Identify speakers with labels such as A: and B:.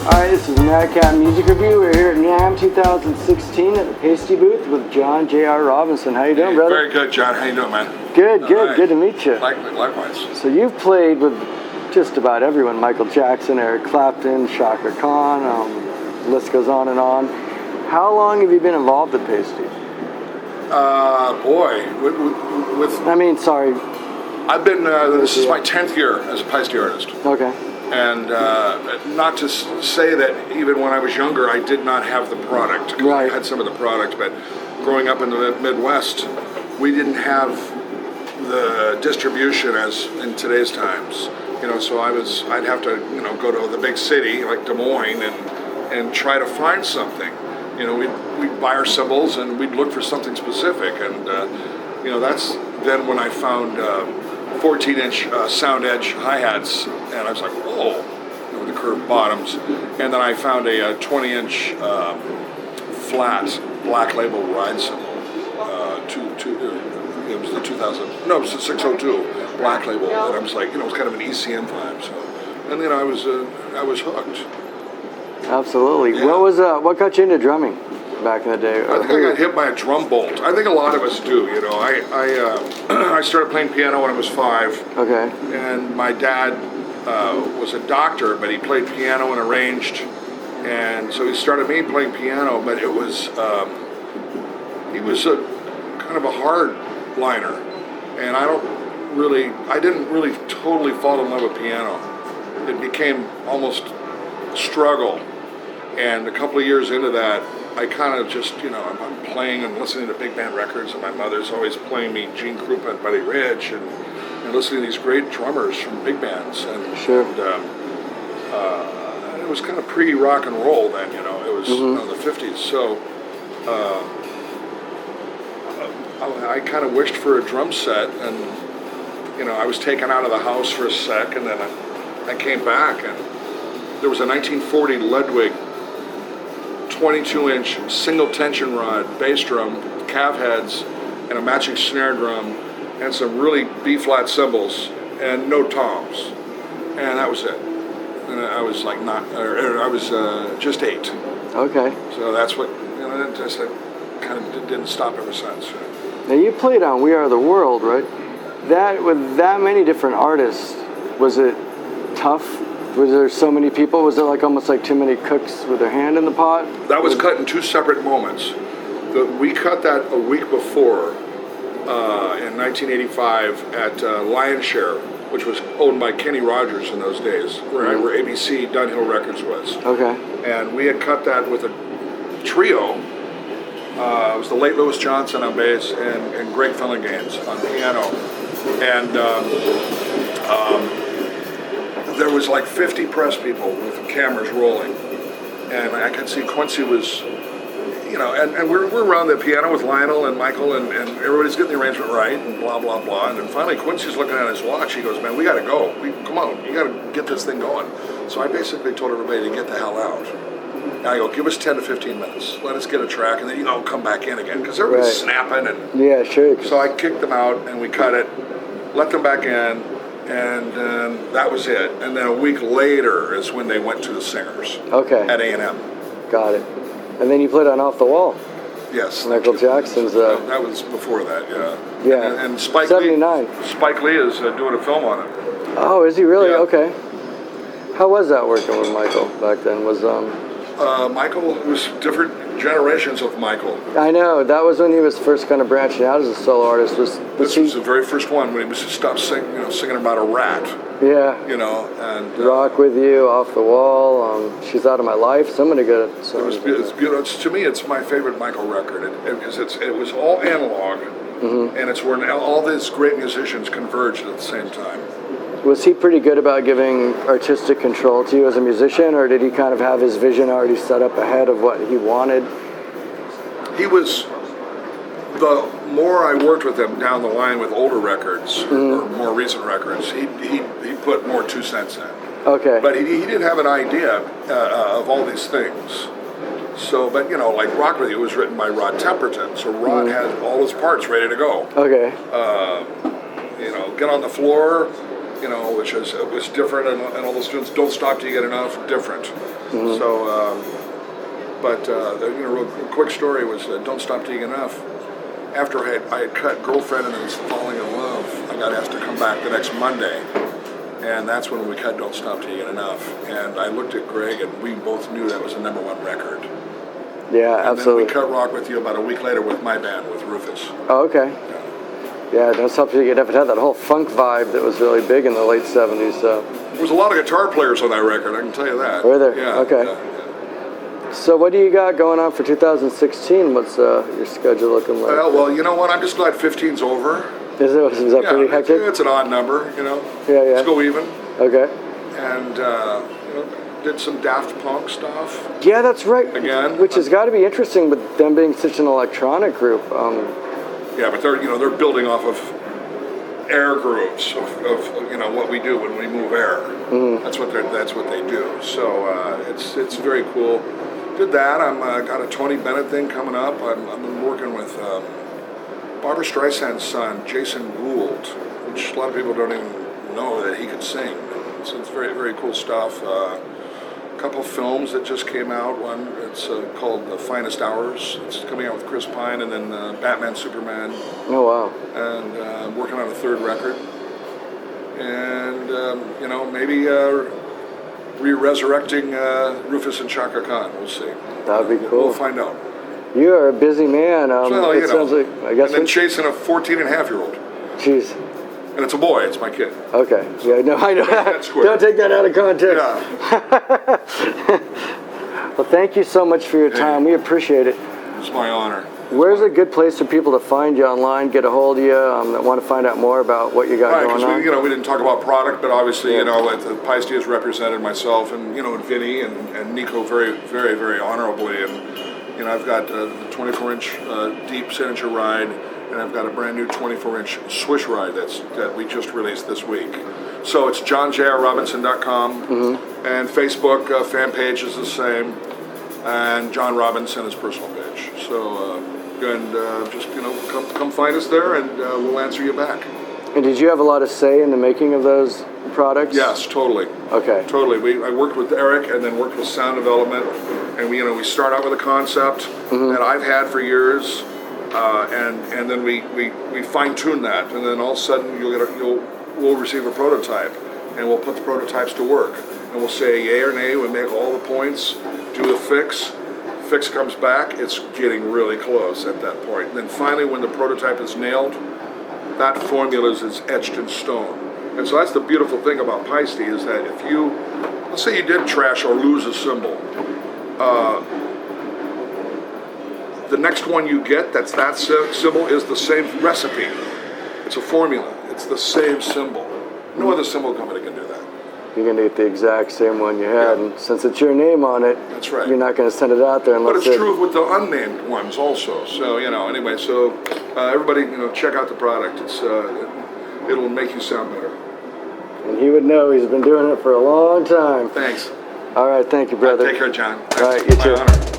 A: Alright, this is Madcap Music Review. We're here at NAMM 2016 at the Pasty booth with John J.R. Robinson. How you doing, brother?
B: Very good, John. How you doing, man?
A: Good, good.
B: Right.
A: Good to meet you.
B: Likewise.
A: So you've played with just about everyone. Michael Jackson, Eric Clapton, Shaka Khan, the list goes on and on. How long have you been involved at Pasty?
B: I've been, this is my 10th year as a Pasty artist.
A: Okay.
B: And not to say that even when I was younger, I did not have the product.
A: Right.
B: I had some of the product, but growing up in the Midwest, we didn't have the distribution as in today's times. You know, so I'd have to, go to the big city like Des Moines and try to find something. You know, we'd buy our cymbals and we'd look for something specific. And, that's then when I found 14-inch sound edge hi-hats, and I was like, whoa, with the curved bottoms. And then I found a 20-inch flat black label ride cymbal. It was the 602 black label, and I was like, it was kind of an ECM vibe. So, and then I was hooked.
A: Absolutely.
B: Yeah.
A: What got you into drumming back in the day?
B: I think I got hit by a drum bolt. I think a lot of us do. I started playing piano when I was 5.
A: Okay.
B: And my dad was a doctor, but he played piano and arranged, and so he started me playing piano. But it was he was a kind of a hard liner, and I didn't really totally fall in love with piano. It became almost a struggle, and a couple of years into that, I kind of just, I'm playing and listening to big band records, and my mother's always playing me Gene Krupa and Buddy Rich, and listening to these great drummers from big bands. And,
A: sure.
B: And it was kind of pre-rock and roll then, it was the 50s. So I kind of wished for a drum set, and, I was taken out of the house for a sec, and then I came back, and there was a 1940 Ludwig 22-inch single tension rod bass drum, calf heads, and a matching snare drum, and some really B-flat cymbals, and no toms, and that was it. And I was like just 8.
A: Okay.
B: So that's what it kind of didn't stop ever since.
A: Now you played on We Are the World, right? That with that many different artists, was it tough? Was there so many people? Was it almost like too many cooks with their hand in the pot?
B: That was cut in 2 separate moments. We cut that a week before in 1985 at Lion Share, which was owned by Kenny Rogers in those days, where ABC Dunhill Records was.
A: Okay.
B: And we had cut that with a trio. It was the late Louis Johnson on bass and Greg Fillinganes on piano. And there was like 50 press people with the cameras rolling. And I could see Quincy was, and we're around the piano with Lionel and Michael, and everybody's getting the arrangement right, and blah, blah, blah. And then finally Quincy's looking at his watch. He goes, man, we got to go. Come on, you got to get this thing going. So I basically told everybody to get the hell out. And I go, give us 10 to 15 minutes. Let us get a track, and then come back in again. Because everybody's snapping. And
A: yeah, sure.
B: So I kicked them out, and we cut it, let them back in, and that was it. And then a week later is when they went to the singers.
A: Okay.
B: At A&M.
A: Got it. And then you played on Off the Wall.
B: Yes.
A: Michael Jackson's.
B: That was before that, yeah.
A: Yeah.
B: And Spike
A: 79.
B: Lee. Spike Lee is doing a film on it.
A: Oh, is he really?
B: Yeah.
A: Okay. How was that working with Michael back then?
B: Michael was different generations of Michael.
A: I know that was when he was first kind of branching out as a solo artist.
B: This was the very first one when he was stopped singing about a rat.
A: Yeah.
B: And
A: Rock With You, Off the Wall, She's Out of My Life. So many good songs.
B: It's to me, it's my favorite Michael record. It was all analog, and it's where all these great musicians converged at the same time.
A: Was he pretty good about giving artistic control to you as a musician, or did he kind of have his vision already set up ahead of what he wanted?
B: He was. The more I worked with him down the line with older records or more recent records, he put more 2 cents in.
A: Okay.
B: But he didn't have an idea of all these things. So, but like Rock With You was written by Rod Temperton, so Rod had all his parts ready to go.
A: Okay.
B: Get on the floor, you know, which was different, and all the students don't stop till you get enough, different.
A: Mm-hmm.
B: So, you know, a quick story was don't stop till you get enough. After I had cut Girlfriend and I was falling in love, I got asked to come back the next Monday, and that's when we cut Don't Stop Till You Get Enough. And I looked at Greg, and we both knew that was a #1 record.
A: Yeah,
B: and
A: absolutely.
B: And then we cut Rock With You about a week later with my band, with Rufus.
A: Oh, okay. Yeah, Don't Stop Till You Get Enough. It had that whole funk vibe that was really big in the late 70s. So.
B: There was a lot of guitar players on that record, I can tell you that.
A: Were there?
B: Yeah.
A: Okay.
B: Yeah.
A: So what do you got going on for 2016? What's your schedule looking like?
B: Well, you know what? I'm just glad 15's over.
A: Is that pretty hectic?
B: It's an odd number, you know.
A: Yeah.
B: Let's go even.
A: Okay.
B: And, you know, did some Daft Punk stuff.
A: Yeah, that's right.
B: Again.
A: Which has got to be interesting with them being such an electronic group.
B: Yeah, but they're building off of air grooves of you know what we do when we move air.
A: Mm-hmm.
B: That's what they do. So it's very cool. Did that. I'm got a Tony Bennett thing coming up. I've been working with Barbra Streisand's son, Jason Gould, which a lot of people don't even know that he could sing. So it's very, very cool stuff. A couple of films that just came out. One, it's called The Finest Hours. It's coming out with Chris Pine, and then Batman, Superman.
A: Oh, wow.
B: And I'm working on a third record. And, you know, maybe re-resurrecting Rufus and Chaka Khan. We'll see.
A: That'd be cool.
B: We'll find out.
A: You are a busy man.
B: Well,
A: it sounds like, I guess.
B: And then chasing a 14-and-a-half-year-old.
A: Jeez.
B: And it's a boy. It's my kid.
A: Okay. Yeah, no, I know.
B: That's square.
A: Don't take that out of context.
B: Yeah.
A: Well, thank you so much for your time. We appreciate it.
B: It's my honor.
A: Where's a good place for people to find you online, get a hold of you, that want to find out more about what you got
B: Right,
A: going on?
B: because we didn't talk about product, but obviously, you know, the Piesty has represented myself and, you know, and Vinny and Nico very, very, very honorably. And, you know, I've got the 24-inch Deep Signature ride, and I've got a brand new 24-inch Swish ride that we just released this week. So it's johnjrrobinson.com, and Facebook fan page is the same, and John Robinson is personal page. So, just, you know, come find us there, and we'll answer you back.
A: And did you have a lot of say in the making of those products?
B: Yes, totally.
A: Okay.
B: Totally. I worked with Eric, and then worked with sound development, and we start out with a concept that I've had for years, and then we fine tune that, and then all of a sudden we'll receive a prototype, and we'll put the prototypes to work, and we'll say yay or nay. We make all the points, do the fix. Fix comes back. It's getting really close at that point. And then finally, when the prototype is nailed, that formula is etched in stone. And so that's the beautiful thing about Piesty, is that if let's say you did trash or lose a cymbal, the next one you get that cymbal is the same recipe. It's a formula. It's the same cymbal. No other cymbal company can do that.
A: You're going to get the exact same one you had, and since it's your name on it,
B: that's right.
A: You're not going to send it out there unless
B: But it's true with the unnamed ones also. So, you know, anyway, so everybody, you know, check out the product. It'll make you sound better.
A: And he would know. He's been doing it for a long time.
B: Thanks.
A: All right, thank you, brother.
B: Take care, John.
A: All right, you too.
B: My honor.